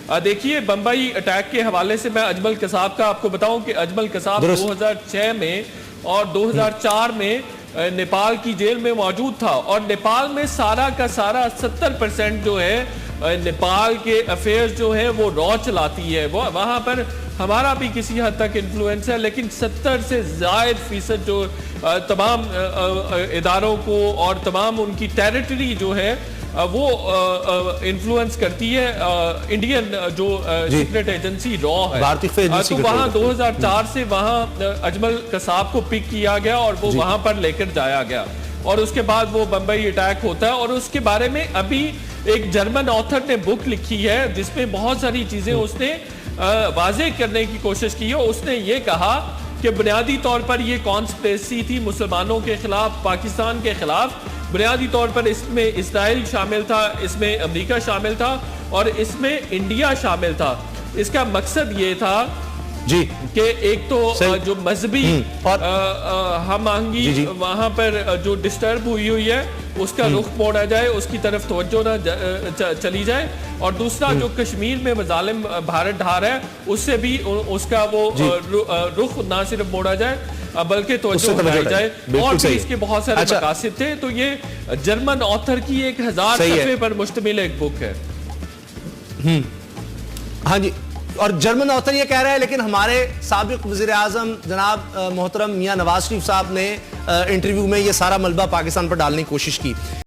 देखिए, बंबई अटैक के हवाले से मैं अजमल कसाब का आपको बताऊं कि अजमल कसाब 2006 में और 2004 में नेपाल की जेल में मौजूद था, और नेपाल में सारा का सारा 70% जो है नेपाल के अफेयर्स जो है वो रॉ चलाती है। वो वहाँ पर हमारा भी किसी हद तक इन्फ्लुएंस है, लेकिन 70 से ज़ायद फीसद जो तमाम इदारों को और तमाम उनकी टेरिटरी जो है वो इन्फ्लुएंस करती है इंडियन जो सीक्रेट एजेंसी रॉ है। तो वहाँ 2004 से वहाँ अजमल कसाब को पिक किया गया और वो वहाँ पर लेकर जाया गया, और उसके बाद वो बंबई अटैक होता है। और उसके बारे में अभी एक जर्मन ऑथर ने बुक लिखी है जिसमें बहुत सारी चीजें उसने वाजे करने की कोशिश की है। उसने ये कहा कि बुनियादी तौर पर ये कॉन्स्पिरेसी थी मुसलमानों के खिलाफ, पाकिस्तान के खिलाफ। बुनियादी तौर पर इसमें इस्राइल शामिल था, इसमें अमेरिका शामिल था और इसमें इंडिया शामिल था। इसका मकसद ये था जी कि एक तो जो मजहबी हम आहंगी वहां पर जो डिस्टर्ब हुई है उसका रुख मोड़ा जाए, उसकी तरफ तवज्जो ना चली जाए, और दूसरा जो कश्मीर में मजालिम भारत ढा रहा है उससे भी उसका वो रुख ना सिर्फ मोड़ा जाए बल्कि तवज्जो बढ़ाई जाए, और भी इसके बहुत सारे मकासद थे। तो ये जर्मन ऑथर की 1000 सफ़े पर मुश्तमिल एक बुक है। हाँ जी, और जर्मन ऑथर ये कह रहा है, लेकिन हमारे साबिक वज़ीर आज़म जनाब मोहतरम मियां नवाज शरीफ साहब ने इंटरव्यू में ये सारा मलबा पाकिस्तान पर डालने की कोशिश की।